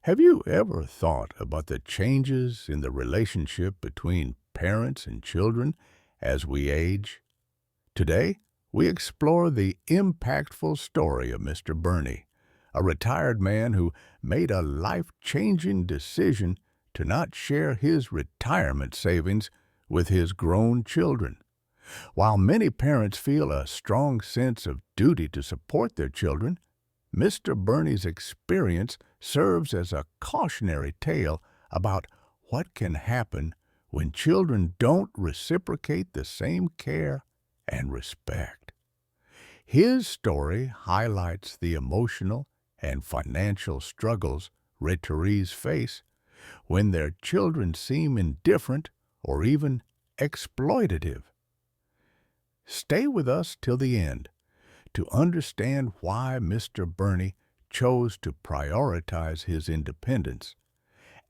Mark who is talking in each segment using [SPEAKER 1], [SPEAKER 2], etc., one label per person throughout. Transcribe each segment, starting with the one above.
[SPEAKER 1] Have you ever thought about the changes in the relationship between parents and children as we age? Today, we explore the impactful story of Mr. Burney, a retired man who made a life-changing decision to not share his retirement savings with his grown children. While many parents feel a strong sense of duty to support their children, Mr. Burney's experience serves as a cautionary tale about what can happen when children don't reciprocate the same care and respect. His story highlights the emotional and financial struggles retirees face when their children seem indifferent or even exploitative. Stay with us till the end to understand why Mr. Burney chose to prioritize his independence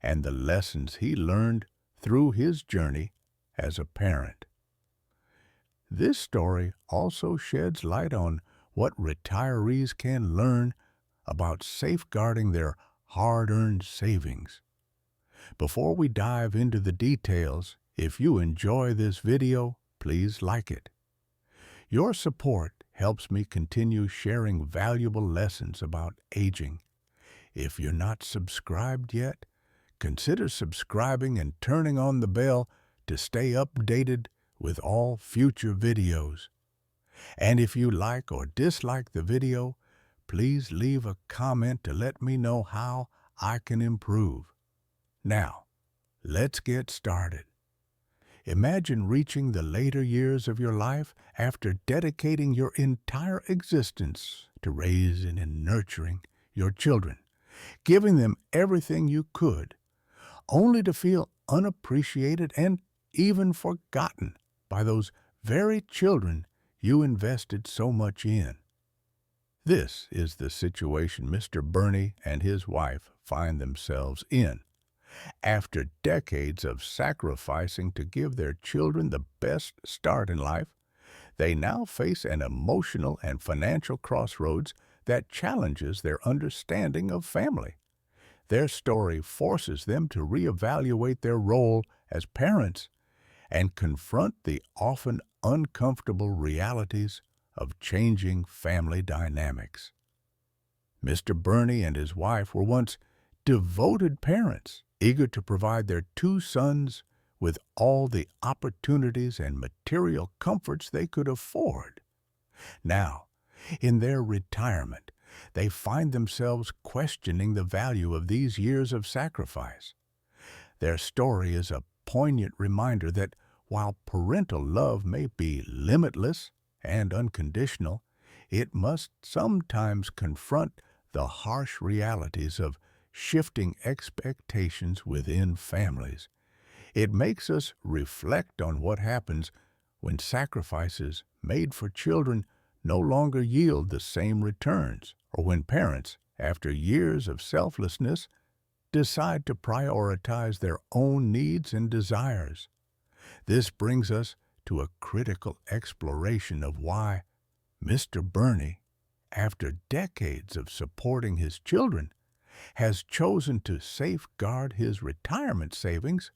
[SPEAKER 1] and the lessons he learned through his journey as a parent. This story also sheds light on what retirees can learn about safeguarding their hard-earned savings. Before we dive into the details, if you enjoy this video, please like it. Your support helps me continue sharing valuable lessons about aging. If you're not subscribed yet, consider subscribing and turning on the bell to stay updated with all future videos. And if you like or dislike the video, please leave a comment to let me know how I can improve. Now, let's get started. Imagine reaching the later years of your life after dedicating your entire existence to raising and nurturing your children, giving them everything you could, only to feel unappreciated and even forgotten by those very children you invested so much in. This is the situation Mr. Burney and his wife find themselves in. After decades of sacrificing to give their children the best start in life, they now face an emotional and financial crossroads that challenges their understanding of family. Their story forces them to reevaluate their role as parents and confront the often uncomfortable realities of changing family dynamics. Mr. Burney and his wife were once devoted parents, eager to provide their two sons with all the opportunities and material comforts they could afford. Now, in their retirement, they find themselves questioning the value of these years of sacrifice. Their story is a poignant reminder that while parental love may be limitless and unconditional, it must sometimes confront the harsh realities of shifting expectations within families. It makes us reflect on what happens when sacrifices made for children no longer yield the same returns, or when parents, after years of selflessness, decide to prioritize their own needs and desires. This brings us to a critical exploration of why Mr. Burney, after decades of supporting his children, has chosen to safeguard his retirement savings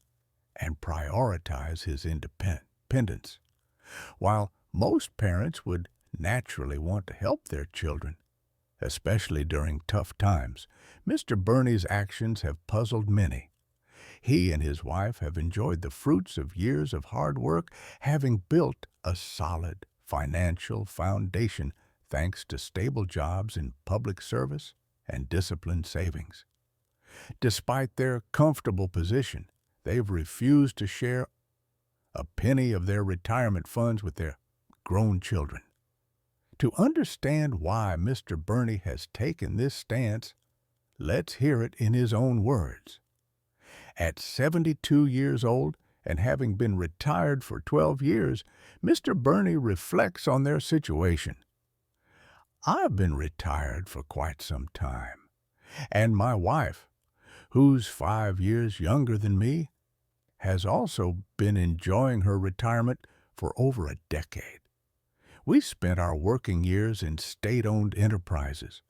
[SPEAKER 1] and prioritize his independence. While most parents would naturally want to help their children, especially during tough times, Mr. Burney's actions have puzzled many. He and his wife have enjoyed the fruits of years of hard work, having built a solid financial foundation thanks to stable jobs in public service and disciplined savings. Despite their comfortable position, they've refused to share a penny of their retirement funds with their grown children. To understand why Mr. Burney has taken this stance, let's hear it in his own words. At 72 years old and having been retired for 12 years, Mr. Burney reflects on their situation. I've been retired for quite some time, and my wife, who's 5 years younger than me, has also been enjoying her retirement for over a decade. We spent our working years in state-owned enterprises.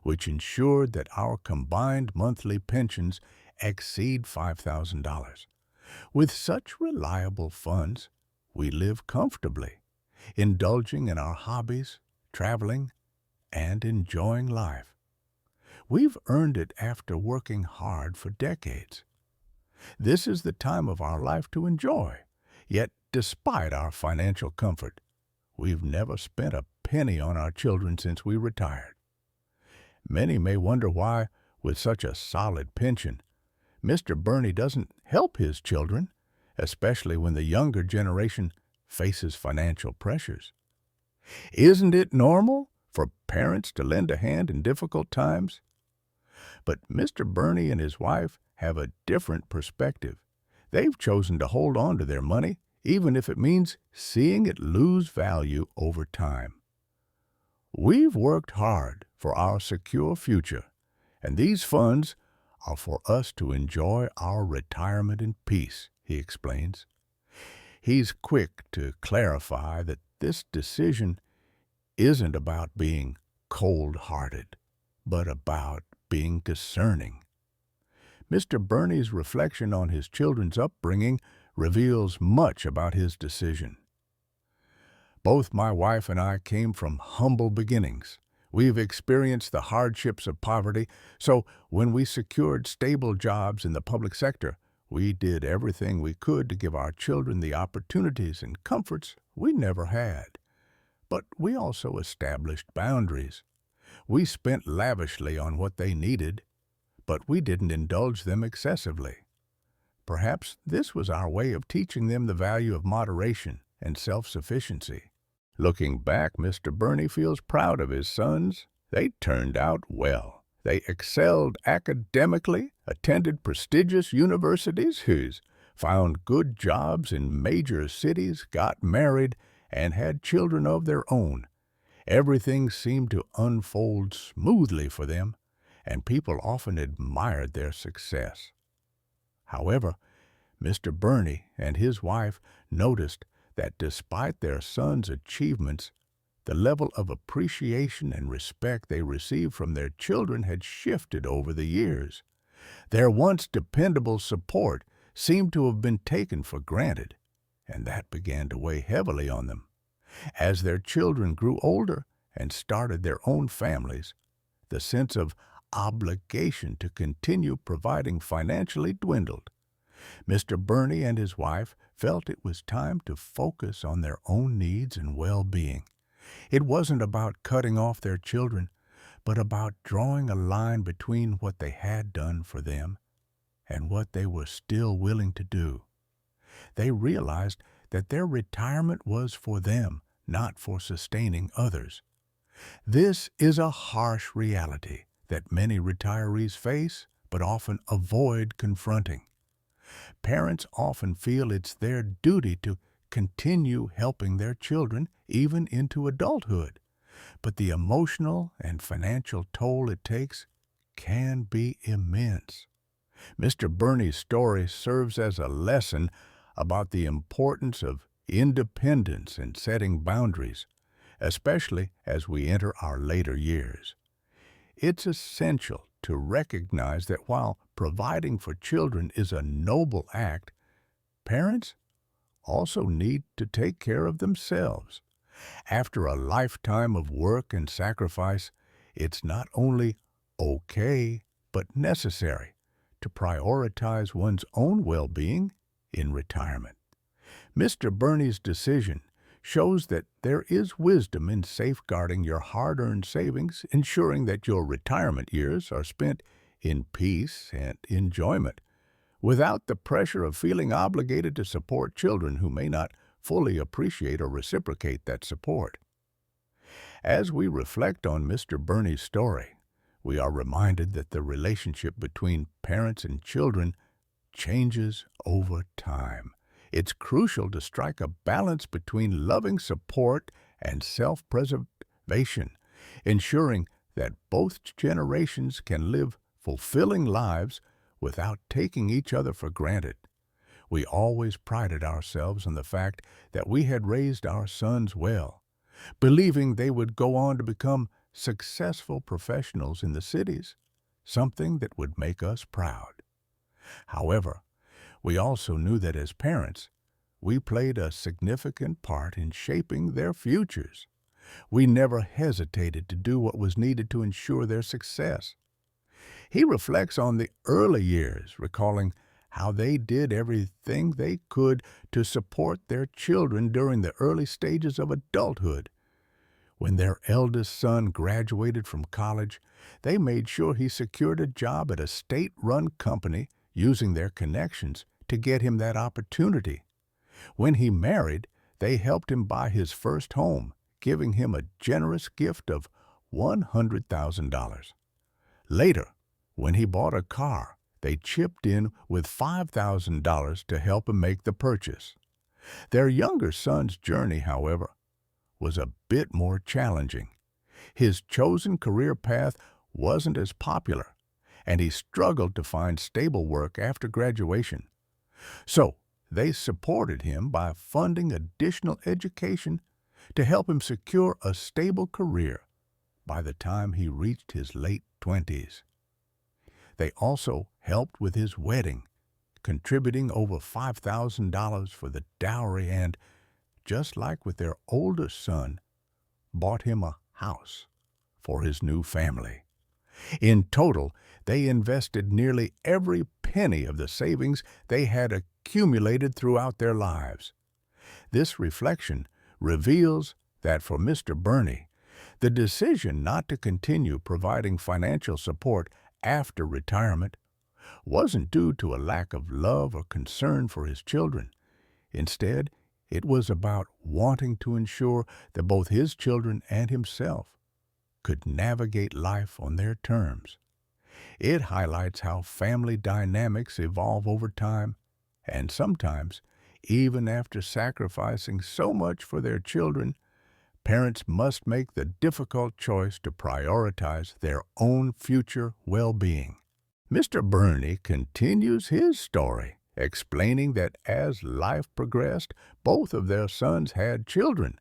[SPEAKER 1] which ensured that our combined monthly pensions exceed $5,000. With such reliable funds, we live comfortably, indulging in our hobbies, traveling, and enjoying life. We've earned it after working hard for decades. This is the time of our life to enjoy. Yet, despite our financial comfort, we've never spent a penny on our children since we retired. Many may wonder why, with such a solid pension, Mr. Burney doesn't help his children, especially when the younger generation faces financial pressures. Isn't it normal for parents to lend a hand in difficult times? But Mr. Burney and his wife have a different perspective. They've chosen to hold on to their money, even if it means seeing it lose value over time. We've worked hard for our secure future, and these funds are for us to enjoy our retirement in peace, he explains. He's quick to clarify that this decision isn't about being cold-hearted, but about being discerning. Mr. Burney's reflection on his children's upbringing reveals much about his decision. Both my wife and I came from humble beginnings. We've experienced the hardships of poverty, so when we secured stable jobs in the public sector, we did everything we could to give our children the opportunities and comforts we never had. But we also established boundaries. We spent lavishly on what they needed, but we didn't indulge them excessively. Perhaps this was our way of teaching them the value of moderation and self-sufficiency. Looking back, Mr. Burney feels proud of his sons. They turned out well. They excelled academically, attended prestigious universities, found good jobs in major cities, got married, and had children of their own. Everything seemed to unfold smoothly for them, and people often admired their success. However, Mr. Burney and his wife noticed that despite their sons' achievements, the level of appreciation and respect they received from their children had shifted over the years. Their once dependable support seemed to have been taken for granted, and that began to weigh heavily on them. As their children grew older and started their own families, the sense of obligation to continue providing financially dwindled. Mr. Burney and his wife felt it was time to focus on their own needs and well-being. It wasn't about cutting off their children, but about drawing a line between what they had done for them and what they were still willing to do. They realized that their retirement was for them, not for sustaining others. This is a harsh reality that many retirees face, but often avoid confronting. Parents often feel it's their duty to continue helping their children even into adulthood, but the emotional and financial toll it takes can be immense. Mr. Burney's story serves as a lesson about the importance of independence and setting boundaries, especially as we enter our later years. It's essential to recognize that while providing for children is a noble act, parents also need to take care of themselves. After a lifetime of work and sacrifice, it's not only okay, but necessary to prioritize one's own well-being in retirement. Mr. Burney's decision shows that there is wisdom in safeguarding your hard-earned savings, ensuring that your retirement years are spent in peace and enjoyment, without the pressure of feeling obligated to support children who may not fully appreciate or reciprocate that support. As we reflect on Mr. Burney's story, we are reminded that the relationship between parents and children changes over time. It's crucial to strike a balance between loving support and self-preservation, ensuring that both generations can live fulfilling lives without taking each other for granted. We always prided ourselves on the fact that we had raised our sons well, believing they would go on to become successful professionals in the cities, something that would make us proud. However, we also knew that as parents, we played a significant part in shaping their futures. We never hesitated to do what was needed to ensure their success. He reflects on the early years, recalling how they did everything they could to support their children during the early stages of adulthood. When their eldest son graduated from college, they made sure he secured a job at a state-run company, using their connections to get him that opportunity. When he married, they helped him buy his first home, giving him a generous gift of $100,000. Later, when he bought a car, they chipped in with $5,000 to help him make the purchase. Their younger son's journey, however, was a bit more challenging. His chosen career path wasn't as popular, and he struggled to find stable work after graduation. So, they supported him by funding additional education to help him secure a stable career by the time he reached his late 20s. They also helped with his wedding, contributing over $5,000 for the dowry and, just like with their older son, bought him a house for his new family. In total, they invested nearly every penny of the savings they had accumulated throughout their lives. This reflection reveals that for Mr. Burney, the decision not to continue providing financial support after retirement wasn't due to a lack of love or concern for his children. Instead, it was about wanting to ensure that both his children and himself could navigate life on their terms. It highlights how family dynamics evolve over time, and sometimes, even after sacrificing so much for their children, parents must make the difficult choice to prioritize their own future well-being. Mr. Burney continues his story, explaining that as life progressed, both of their sons had children,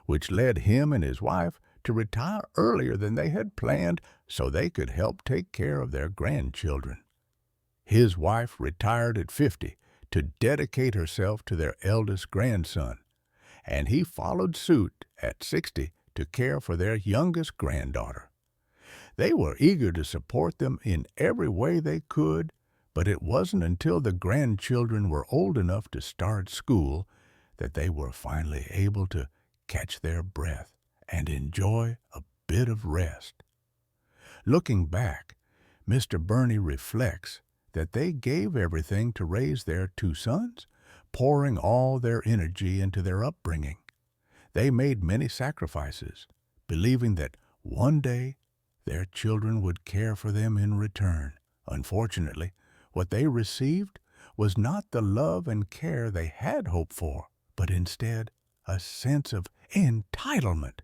[SPEAKER 1] which led him and his wife to retire earlier than they had planned so they could help take care of their grandchildren. His wife retired at 50 to dedicate herself to their eldest grandson, and he followed suit at 60 to care for their youngest granddaughter. They were eager to support them in every way they could, but it wasn't until the grandchildren were old enough to start school that they were finally able to catch their breath and enjoy a bit of rest. Looking back, Mr. Burney reflects that they gave everything to raise their two sons, pouring all their energy into their upbringing. They made many sacrifices, believing that one day their children would care for them in return. Unfortunately, what they received was not the love and care they had hoped for, but instead a sense of entitlement,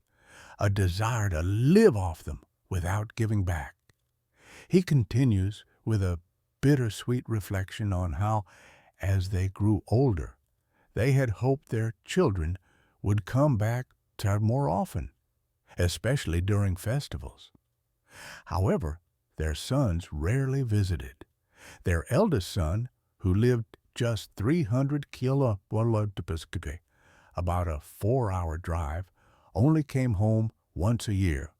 [SPEAKER 1] a desire to live off them without giving back. He continues with a bittersweet reflection on how, as they grew older, they had hoped their children would come back more often, especially during festivals. However, their sons rarely visited. Their eldest son, who lived just 300 kilometers, about a 4-hour drive, only came home once a year,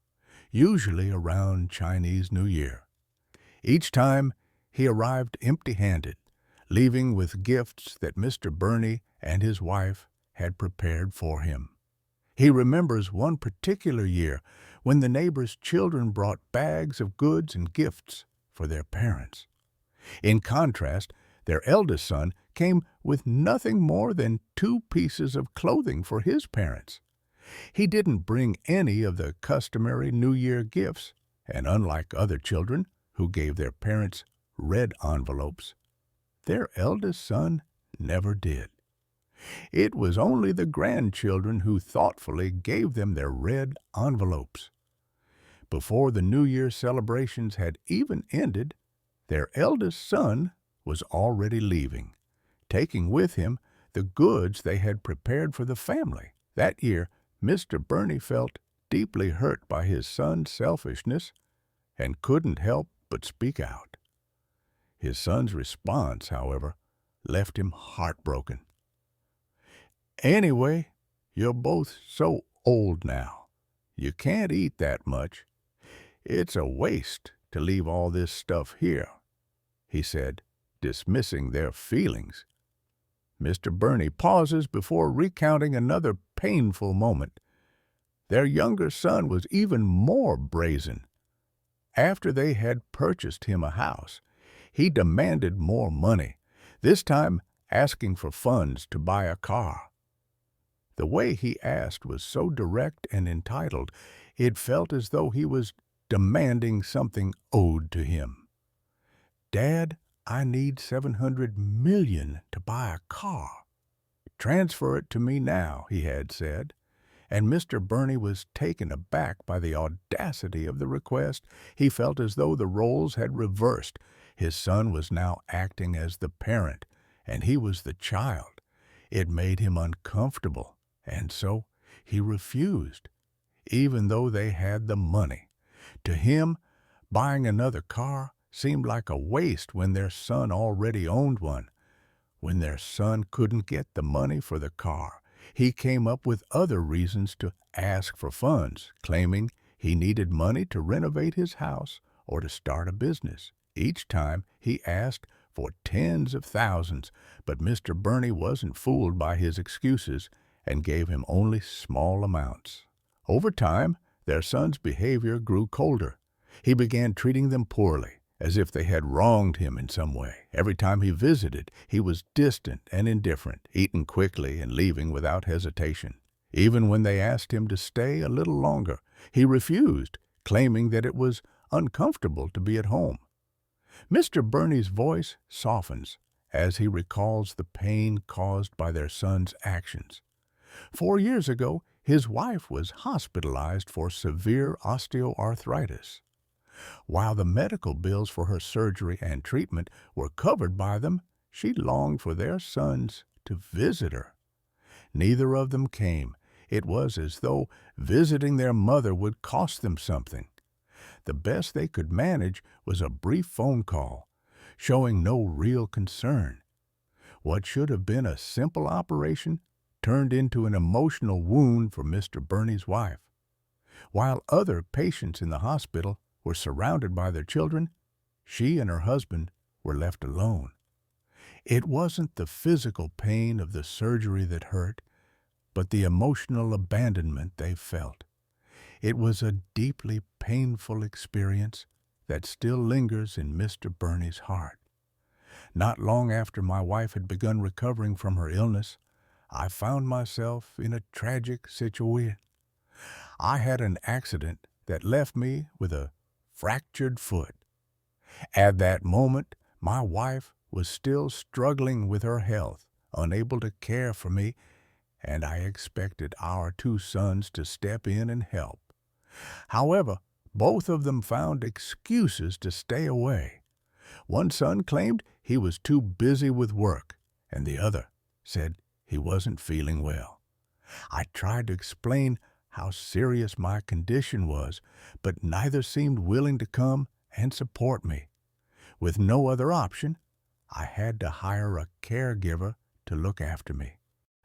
[SPEAKER 1] usually around Chinese New Year. Each time, he arrived empty-handed, leaving with gifts that Mr. Burney and his wife had prepared for him. He remembers one particular year when the neighbors' children brought bags of goods and gifts for their parents. In contrast, their eldest son came with nothing more than 2 pieces of clothing for his parents. He didn't bring any of the customary New Year gifts, and unlike other children who gave their parents red envelopes, their eldest son never did. It was only the grandchildren who thoughtfully gave them their red envelopes. Before the New Year celebrations had even ended, their eldest son was already leaving, taking with him the goods they had prepared for the family. That year, Mr. Burney felt deeply hurt by his son's selfishness and couldn't help but speak out. His son's response, however, left him heartbroken. "Anyway, you're both so old now. You can't eat that much. It's a waste to leave all this stuff here," he said, dismissing their feelings. Mr. Burney pauses before recounting another painful moment. Their younger son was even more brazen. After they had purchased him a house, he demanded more money, this time asking for funds to buy a car. The way he asked was so direct and entitled, it felt as though he was demanding something owed to him. "Dad, I need $700 million to buy a car. Transfer it to me now," he had said, and Mr. Burney was taken aback by the audacity of the request. He felt as though the roles had reversed. His son was now acting as the parent, and he was the child. It made him uncomfortable, and so he refused, even though they had the money. To him, buying another car seemed like a waste when their son already owned one. When their son couldn't get the money for the car, he came up with other reasons to ask for funds, claiming he needed money to renovate his house or to start a business. Each time he asked for tens of thousands, but Mr. Burney wasn't fooled by his excuses and gave him only small amounts. Over time, their son's behavior grew colder. He began treating them poorly, as if they had wronged him in some way. Every time he visited, he was distant and indifferent, eating quickly and leaving without hesitation. Even when they asked him to stay a little longer, he refused, claiming that it was uncomfortable to be at home. Mr. Burney's voice softens as he recalls the pain caused by their son's actions. 4 years ago, his wife was hospitalized for severe osteoarthritis. While the medical bills for her surgery and treatment were covered by them, she longed for their sons to visit her. Neither of them came. It was as though visiting their mother would cost them something. The best they could manage was a brief phone call, showing no real concern. What should have been a simple operation turned into an emotional wound for Mr. Burney's wife. While other patients in the hospital were surrounded by their children, she and her husband were left alone. It wasn't the physical pain of the surgery that hurt, but the emotional abandonment they felt. It was a deeply painful experience that still lingers in Mr. Burney's heart. Not long after my wife had begun recovering from her illness, I found myself in a tragic situation. I had an accident that left me with a fractured foot. At that moment, my wife was still struggling with her health, unable to care for me, and I expected our 2 sons to step in and help. However, both of them found excuses to stay away. One son claimed he was too busy with work, and the other said he wasn't feeling well. I tried to explain how serious my condition was, but neither seemed willing to come and support me. With no other option, I had to hire a caregiver to look after me.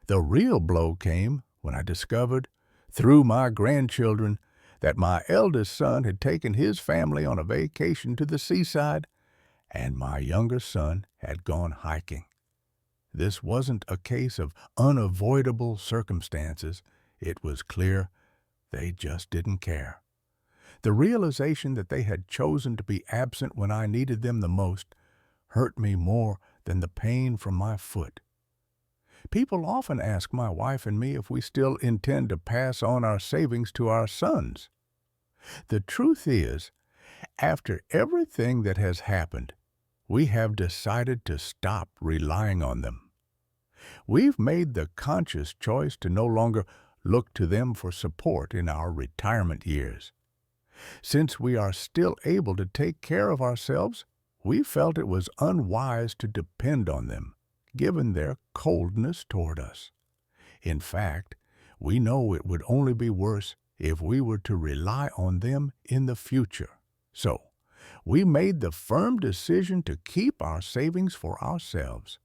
[SPEAKER 1] The real blow came when I discovered, through my grandchildren, that my eldest son had taken his family on a vacation to the seaside, and my younger son had gone hiking. This wasn't a case of unavoidable circumstances. It was clear they just didn't care. The realization that they had chosen to be absent when I needed them the most hurt me more than the pain from my foot. People often ask my wife and me if we still intend to pass on our savings to our sons. The truth is, after everything that has happened, we have decided to stop relying on them. We've made the conscious choice to no longer look to them for support in our retirement years. Since we are still able to take care of ourselves, we felt it was unwise to depend on them, given their coldness toward us. In fact, we know it would only be worse if we were to rely on them in the future. So, we made the firm decision to keep our savings for ourselves.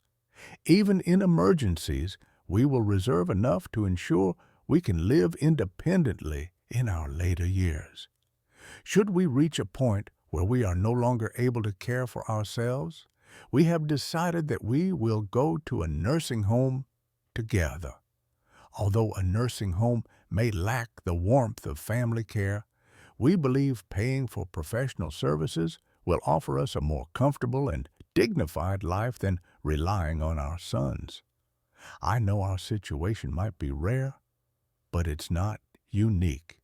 [SPEAKER 1] Even in emergencies, we will reserve enough to ensure we can live independently in our later years. Should we reach a point where we are no longer able to care for ourselves, we have decided that we will go to a nursing home together. Although a nursing home may lack the warmth of family care, we believe paying for professional services will offer us a more comfortable and dignified life than relying on our sons. I know our situation might be rare, but it's not unique.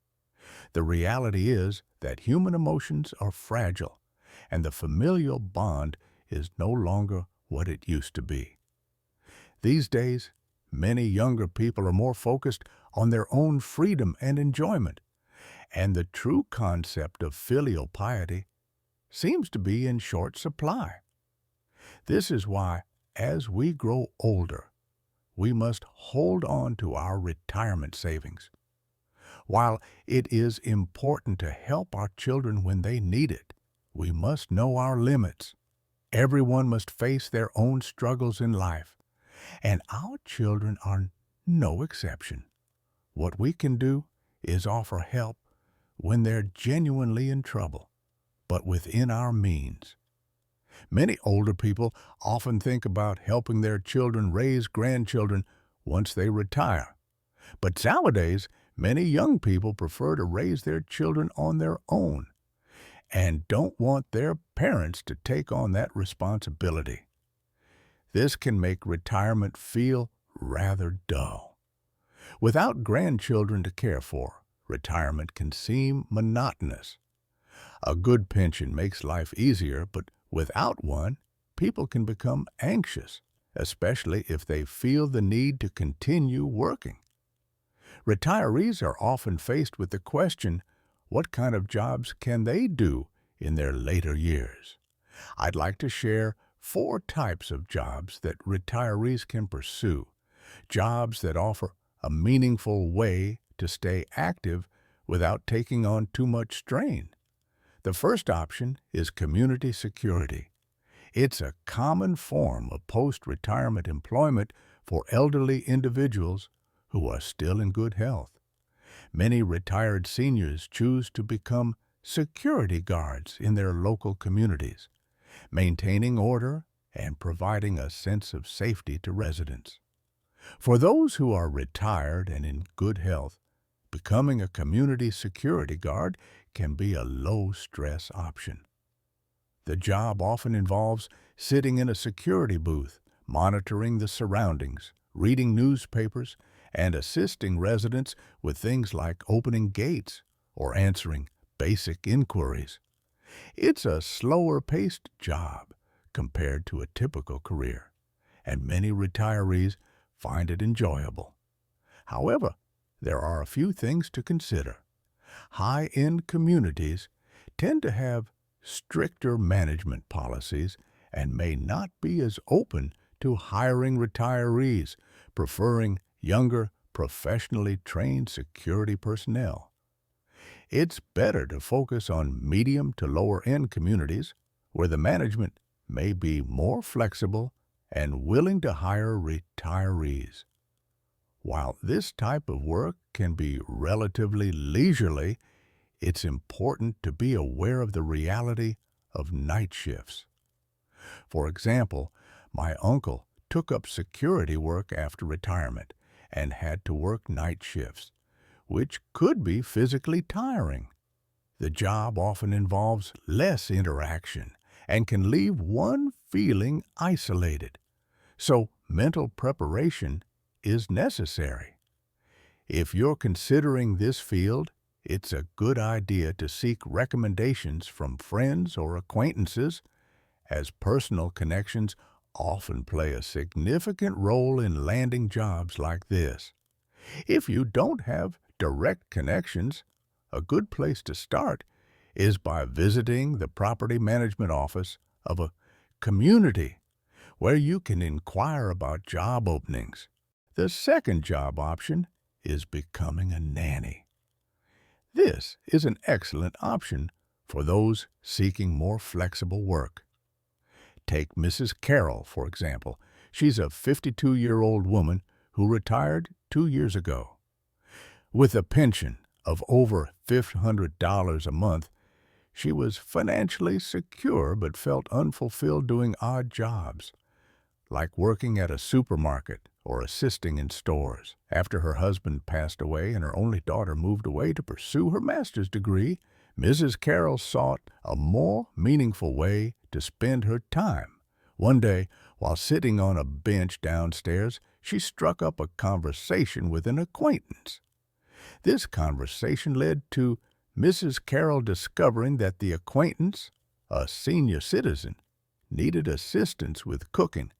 [SPEAKER 1] The reality is that human emotions are fragile, and the familial bond is no longer what it used to be. These days, many younger people are more focused on their own freedom and enjoyment, and the true concept of filial piety seems to be in short supply. This is why, as we grow older, we must hold on to our retirement savings. While it is important to help our children when they need it, we must know our limits. Everyone must face their own struggles in life, and our children are no exception. What we can do is offer help when they're genuinely in trouble, but within our means. Many older people often think about helping their children raise grandchildren once they retire. But nowadays, many young people prefer to raise their children on their own and don't want their parents to take on that responsibility. This can make retirement feel rather dull. Without grandchildren to care for, retirement can seem monotonous. A good pension makes life easier, but without one, people can become anxious, especially if they feel the need to continue working. Retirees are often faced with the question, what kind of jobs can they do in their later years? I'd like to share 4 types of jobs that retirees can pursue, jobs that offer a meaningful way to stay active without taking on too much strain. The first option is community security. It's a common form of post-retirement employment for elderly individuals who are still in good health. Many retired seniors choose to become security guards in their local communities, maintaining order and providing a sense of safety to residents. For those who are retired and in good health, becoming a community security guard can be a low-stress option. The job often involves sitting in a security booth, monitoring the surroundings, reading newspapers, and assisting residents with things like opening gates or answering basic inquiries. It's a slower-paced job compared to a typical career, and many retirees find it enjoyable. However, there are a few things to consider. High-end communities tend to have stricter management policies and may not be as open to hiring retirees, preferring younger, professionally trained security personnel. It's better to focus on medium to lower-end communities where the management may be more flexible and willing to hire retirees. While this type of work can be relatively leisurely, it's important to be aware of the reality of night shifts. For example, my uncle took up security work after retirement and had to work night shifts, which could be physically tiring. The job often involves less interaction and can leave one feeling isolated, so mental preparation is necessary. If you're considering this field, it's a good idea to seek recommendations from friends or acquaintances, as personal connections often play a significant role in landing jobs like this. If you don't have direct connections, a good place to start is by visiting the property management office of a community where you can inquire about job openings. The second job option is becoming a nanny. This is an excellent option for those seeking more flexible work. Take Mrs. Carroll, for example. She's a 52-year-old woman who retired 2 years ago. With a pension of over $500 a month, she was financially secure but felt unfulfilled doing odd jobs, like working at a supermarket or assisting in stores. After her husband passed away and her only daughter moved away to pursue her master's degree, Mrs. Carroll sought a more meaningful way to spend her time. One day, while sitting on a bench downstairs, she struck up a conversation with an acquaintance. This conversation led to Mrs. Carroll discovering that the acquaintance, a senior citizen, needed assistance with cooking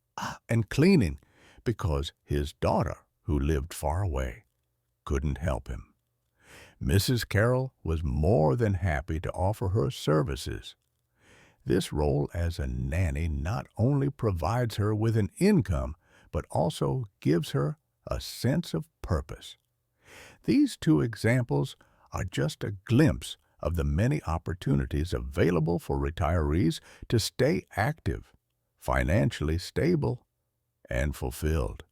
[SPEAKER 1] and cleaning because his daughter, who lived far away, couldn't help him. Mrs. Carroll was more than happy to offer her services. This role as a nanny not only provides her with an income, but also gives her a sense of purpose. These two examples are just a glimpse of the many opportunities available for retirees to stay active, financially stable, and fulfilled.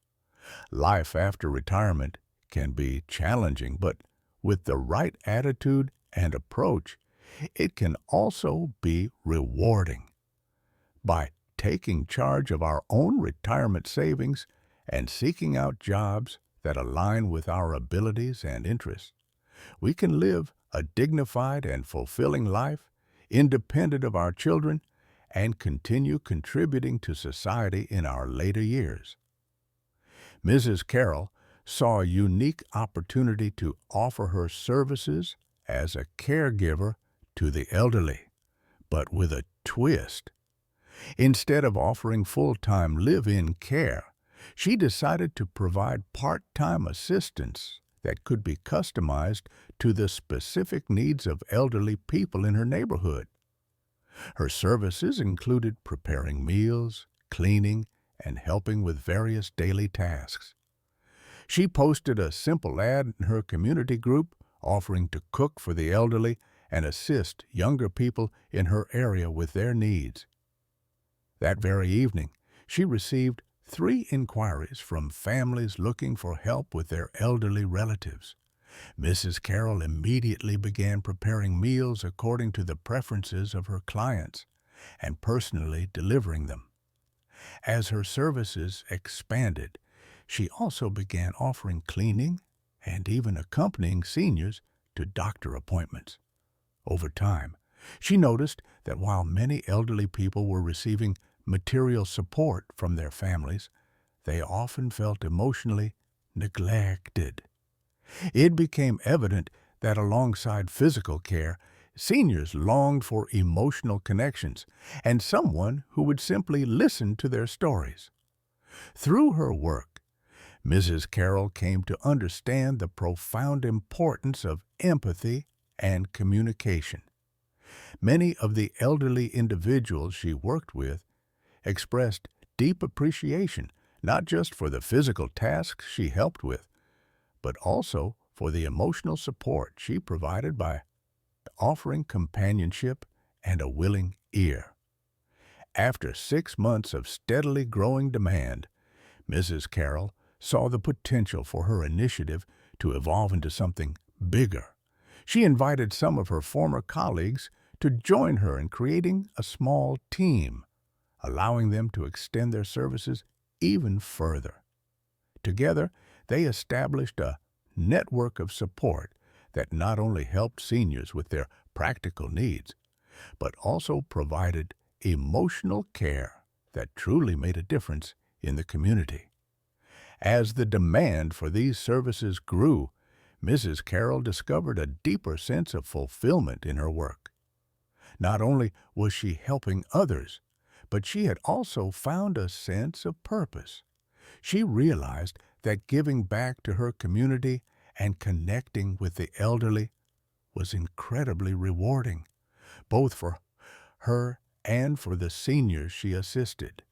[SPEAKER 1] Life after retirement can be challenging, but with the right attitude and approach, it can also be rewarding. By taking charge of our own retirement savings and seeking out jobs that align with our abilities and interests, we can live a dignified and fulfilling life, independent of our children, and continue contributing to society in our later years. Mrs. Carroll saw a unique opportunity to offer her services as a caregiver to the elderly, but with a twist. Instead of offering full-time live-in care, she decided to provide part-time assistance that could be customized to the specific needs of elderly people in her neighborhood. Her services included preparing meals, cleaning, and helping with various daily tasks. She posted a simple ad in her community group offering to cook for the elderly and assist younger people in her area with their needs. That very evening, she received 3 inquiries from families looking for help with their elderly relatives. Mrs. Carroll immediately began preparing meals according to the preferences of her clients and personally delivering them. As her services expanded, she also began offering cleaning and even accompanying seniors to doctor appointments. Over time, she noticed that while many elderly people were receiving material support from their families, they often felt emotionally neglected. It became evident that alongside physical care, seniors longed for emotional connections and someone who would simply listen to their stories. Through her work, Mrs. Carroll came to understand the profound importance of empathy and communication. Many of the elderly individuals she worked with expressed deep appreciation not just for the physical tasks she helped with, but also for the emotional support she provided by offering companionship and a willing ear. After 6 months of steadily growing demand, Mrs. Carroll saw the potential for her initiative to evolve into something bigger. She invited some of her former colleagues to join her in creating a small team, allowing them to extend their services even further. Together, they established a network of support that not only helped seniors with their practical needs, but also provided emotional care that truly made a difference in the community. As the demand for these services grew, Mrs. Carroll discovered a deeper sense of fulfillment in her work. Not only was she helping others, but she had also found a sense of purpose. She realized that giving back to her community and connecting with the elderly was incredibly rewarding, both for her and for the seniors she assisted.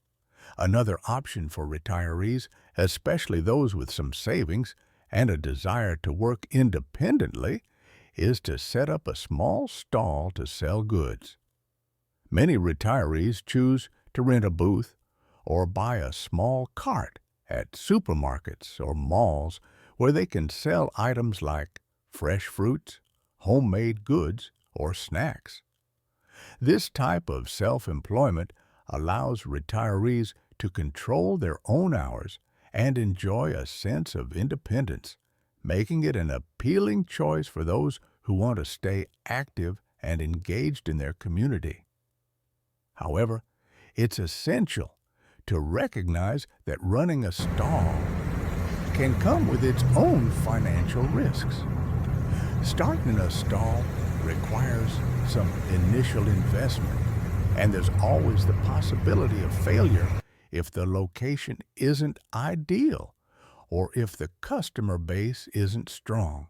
[SPEAKER 1] Another option for retirees, especially those with some savings and a desire to work independently, is to set up a small stall to sell goods. Many retirees choose to rent a booth or buy a small cart at supermarkets or malls where they can sell items like fresh fruits, homemade goods, or snacks. This type of self-employment allows retirees to control their own hours and enjoy a sense of independence, making it an appealing choice for those who want to stay active and engaged in their community. However, it's essential to recognize that running a stall can come with its own financial risks. Starting a stall requires some initial investment, and there's always the possibility of failure if the location isn't ideal or if the customer base isn't strong.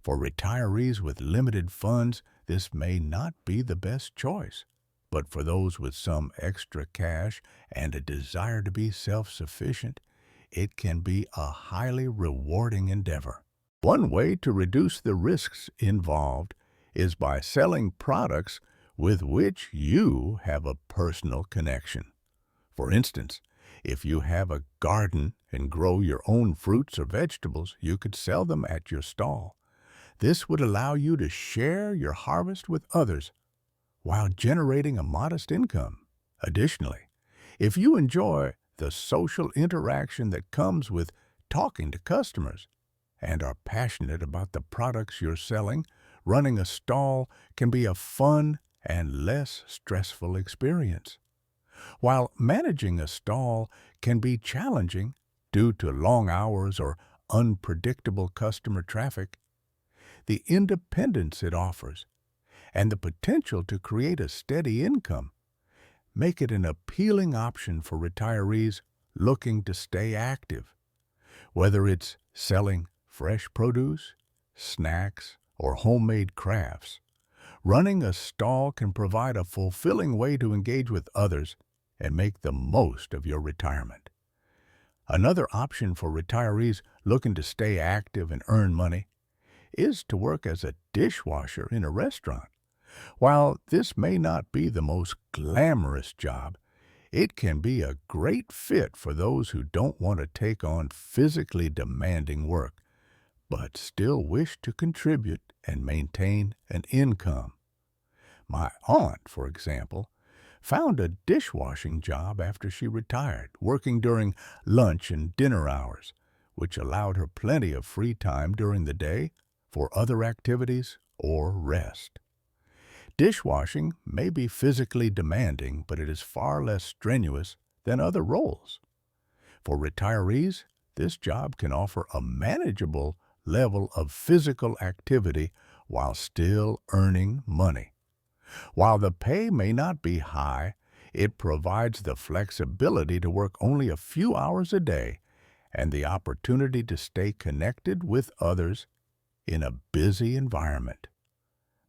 [SPEAKER 1] For retirees with limited funds, this may not be the best choice, but for those with some extra cash and a desire to be self-sufficient, it can be a highly rewarding endeavor. One way to reduce the risks involved is by selling products with which you have a personal connection. For instance, if you have a garden and grow your own fruits or vegetables, you could sell them at your stall. This would allow you to share your harvest with others while generating a modest income. Additionally, if you enjoy the social interaction that comes with talking to customers and are passionate about the products you're selling, running a stall can be a fun and less stressful experience. While managing a stall can be challenging due to long hours or unpredictable customer traffic, the independence it offers and the potential to create a steady income make it an appealing option for retirees looking to stay active. Whether it's selling fresh produce, snacks, or homemade crafts, running a stall can provide a fulfilling way to engage with others and make the most of your retirement. Another option for retirees looking to stay active and earn money is to work as a dishwasher in a restaurant. While this may not be the most glamorous job, it can be a great fit for those who don't want to take on physically demanding work, but still wish to contribute and maintain an income. My aunt, for example, found a dishwashing job after she retired, working during lunch and dinner hours, which allowed her plenty of free time during the day for other activities or rest. Dishwashing may be physically demanding, but it is far less strenuous than other roles. For retirees, this job can offer a manageable level of physical activity while still earning money. While the pay may not be high, it provides the flexibility to work only a few hours a day and the opportunity to stay connected with others in a busy environment.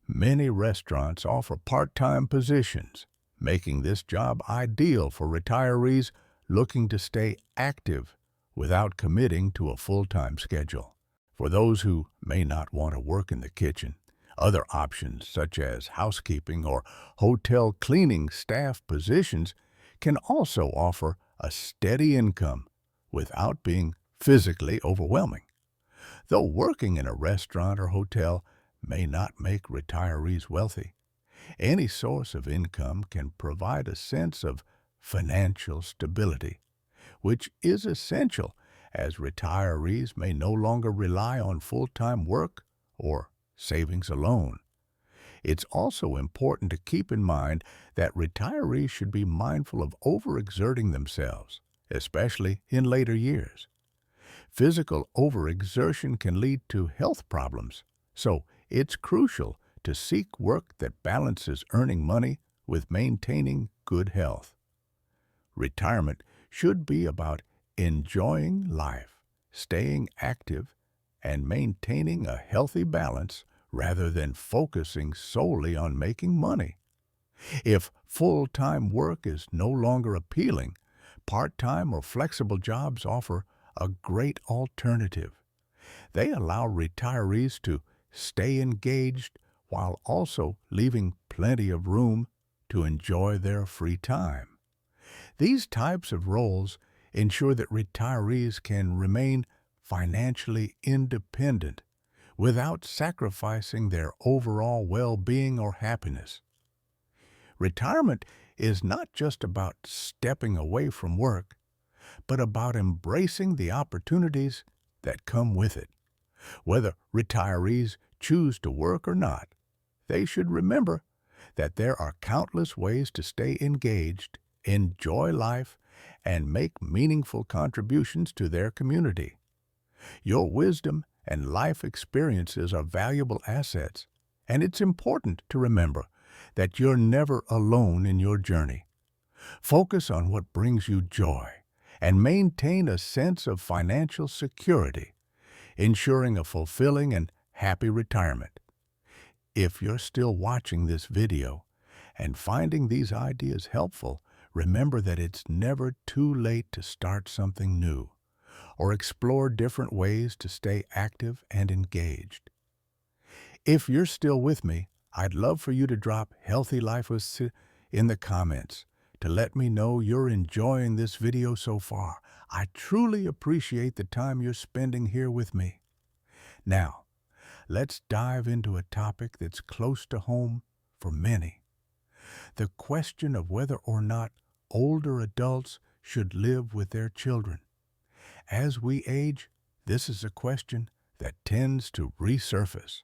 [SPEAKER 1] Many restaurants offer part-time positions, making this job ideal for retirees looking to stay active without committing to a full-time schedule. For those who may not want to work in the kitchen, other options such as housekeeping or hotel cleaning staff positions can also offer a steady income without being physically overwhelming. Though working in a restaurant or hotel may not make retirees wealthy, any source of income can provide a sense of financial stability, which is essential as retirees may no longer rely on full-time work or savings alone. It's also important to keep in mind that retirees should be mindful of overexerting themselves, especially in later years. Physical overexertion can lead to health problems, so it's crucial to seek work that balances earning money with maintaining good health. Retirement should be about enjoying life, staying active, and maintaining a healthy balance rather than focusing solely on making money. If full-time work is no longer appealing, part-time or flexible jobs offer a great alternative. They allow retirees to stay engaged while also leaving plenty of room to enjoy their free time. These types of roles ensure that retirees can remain financially independent without sacrificing their overall well-being or happiness. Retirement is not just about stepping away from work, but about embracing the opportunities that come with it. Whether retirees choose to work or not, they should remember that there are countless ways to stay engaged, enjoy life, and make meaningful contributions to their community. Your wisdom and life experiences are valuable assets, and it's important to remember that you're never alone in your journey. Focus on what brings you joy and maintain a sense of financial security, ensuring a fulfilling and happy retirement. If you're still watching this video and finding these ideas helpful, remember that it's never too late to start something new or explore different ways to stay active and engaged. If you're still with me, I'd love for you to drop Healthy Life in the comments to let me know you're enjoying this video so far. I truly appreciate the time you're spending here with me. Now, let's dive into a topic that's close to home for many. The question of whether or not older adults should live with their children. As we age, this is a question that tends to resurface.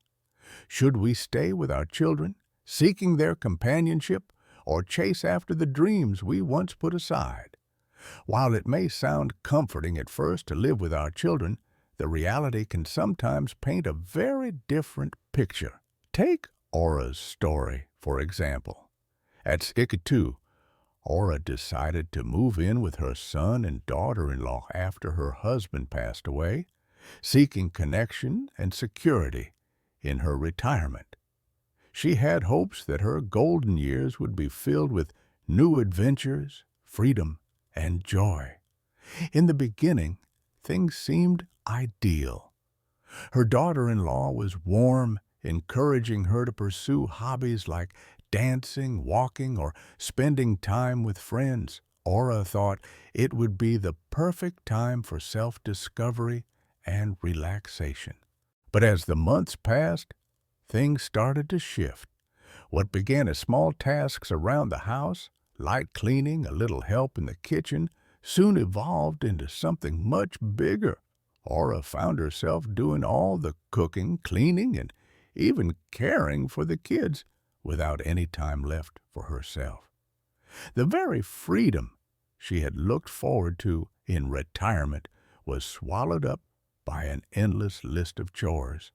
[SPEAKER 1] Should we stay with our children, seeking their companionship, or chase after the dreams we once put aside? While it may sound comforting at first to live with our children, the reality can sometimes paint a very different picture. Take Aura's story, for example. At 62, Aura decided to move in with her son and daughter-in-law after her husband passed away, seeking connection and security in her retirement. She had hopes that her golden years would be filled with new adventures, freedom, and joy. In the beginning, things seemed ideal. Her daughter-in-law was warm, encouraging her to pursue hobbies like dancing, walking, or spending time with friends. Aura thought it would be the perfect time for self-discovery and relaxation. But as the months passed, things started to shift. What began as small tasks around the house, light cleaning, a little help in the kitchen, soon evolved into something much bigger. Aura found herself doing all the cooking, cleaning, and even caring for the kids without any time left for herself. The very freedom she had looked forward to in retirement was swallowed up by an endless list of chores.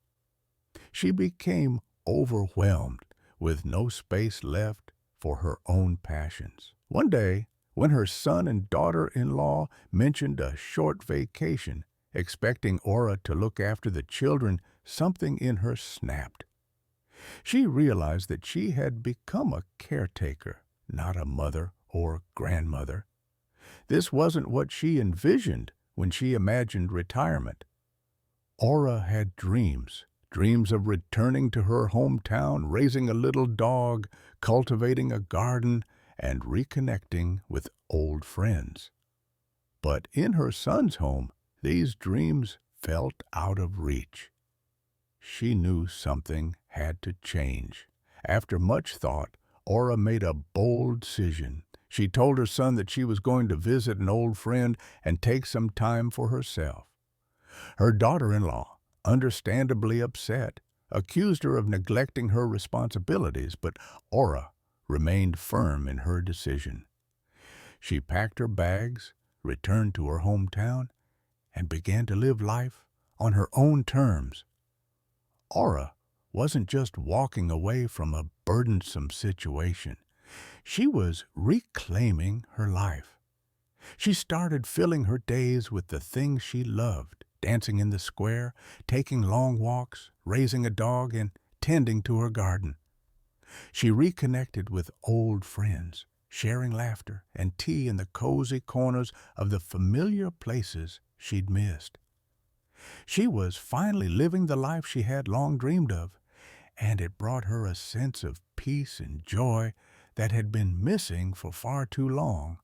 [SPEAKER 1] She became overwhelmed with no space left for her own passions. One day, when her son and daughter-in-law mentioned a short vacation, expecting Aura to look after the children, something in her snapped. She realized that she had become a caretaker, not a mother or grandmother. This wasn't what she envisioned when she imagined retirement. Aura had dreams of returning to her hometown, raising a little dog, cultivating a garden, and reconnecting with old friends. But in her son's home, these dreams felt out of reach. She knew something had to change. After much thought, Aura made a bold decision. She told her son that she was going to visit an old friend and take some time for herself. Her daughter-in-law, understandably upset, accused her of neglecting her responsibilities, but Aura remained firm in her decision. She packed her bags, returned to her hometown, and began to live life on her own terms. Aura wasn't just walking away from a burdensome situation. She was reclaiming her life. She started filling her days with the things she loved, dancing in the square, taking long walks, raising a dog, and tending to her garden. She reconnected with old friends, sharing laughter and tea in the cozy corners of the familiar places she'd missed. She was finally living the life she had long dreamed of, and it brought her a sense of peace and joy that had been missing for far too long.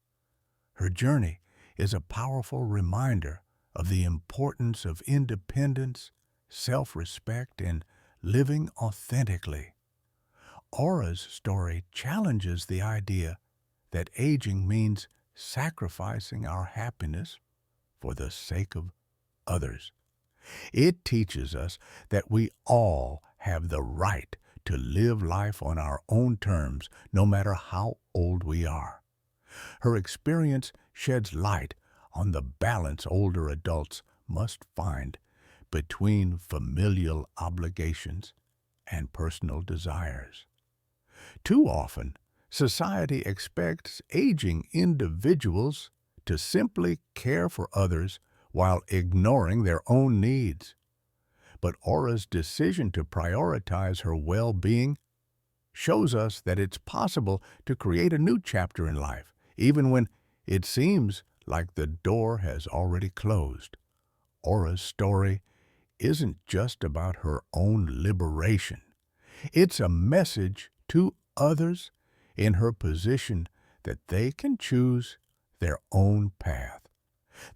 [SPEAKER 1] Her journey is a powerful reminder of the importance of independence, self-respect, and living authentically. Aura's story challenges the idea that aging means sacrificing our happiness for the sake of others. It teaches us that we all have the right to live life on our own terms, no matter how old we are. Her experience sheds light on the balance older adults must find between familial obligations and personal desires. Too often, society expects aging individuals to simply care for others while ignoring their own needs. But Aura's decision to prioritize her well-being shows us that it's possible to create a new chapter in life, even when it seems like the door has already closed. Aura's story isn't just about her own liberation. It's a message to others in her position that they can choose their own path.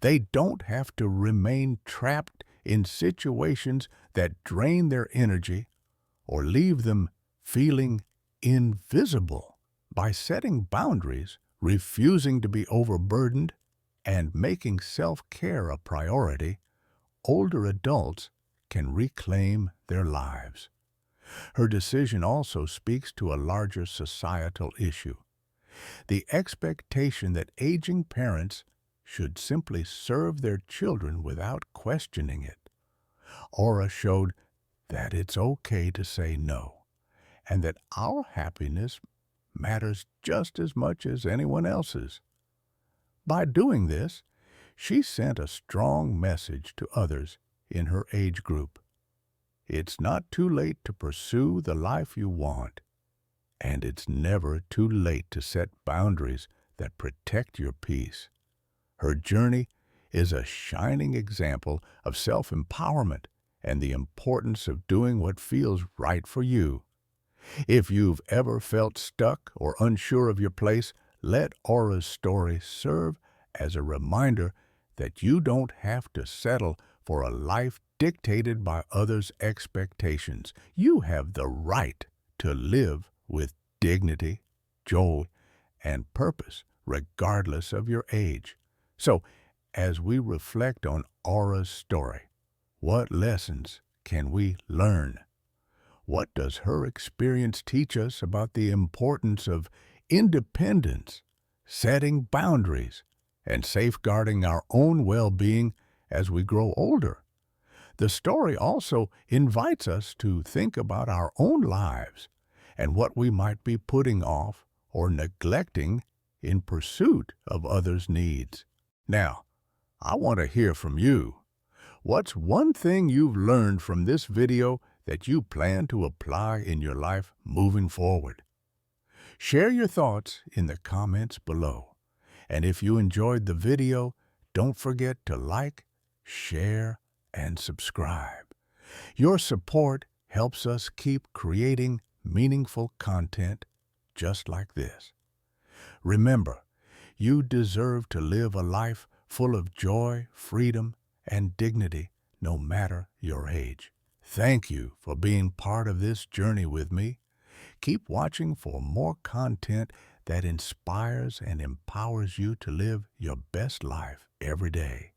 [SPEAKER 1] They don't have to remain trapped in situations that drain their energy or leave them feeling invisible. By setting boundaries, refusing to be overburdened, and making self-care a priority, older adults can reclaim their lives. Her decision also speaks to a larger societal issue: the expectation that aging parents should simply serve their children without questioning it. Aura showed that it's okay to say no, and that our happiness matters just as much as anyone else's. By doing this, she sent a strong message to others in her age group. It's not too late to pursue the life you want, and it's never too late to set boundaries that protect your peace. Her journey is a shining example of self-empowerment and the importance of doing what feels right for you. If you've ever felt stuck or unsure of your place, let Aura's story serve as a reminder that you don't have to settle for a life dictated by others' expectations. You have the right to live with dignity, joy, and purpose, regardless of your age. So, as we reflect on Aura's story, what lessons can we learn? What does her experience teach us about the importance of independence, setting boundaries, and safeguarding our own well-being as we grow older? The story also invites us to think about our own lives and what we might be putting off or neglecting in pursuit of others' needs. Now, I want to hear from you. What's one thing you've learned from this video that you plan to apply in your life moving forward? Share your thoughts in the comments below. And if you enjoyed the video, don't forget to like, share, and subscribe. Your support helps us keep creating meaningful content just like this. Remember, you deserve to live a life full of joy, freedom, and dignity, no matter your age. Thank you for being part of this journey with me. Keep watching for more content that inspires and empowers you to live your best life every day.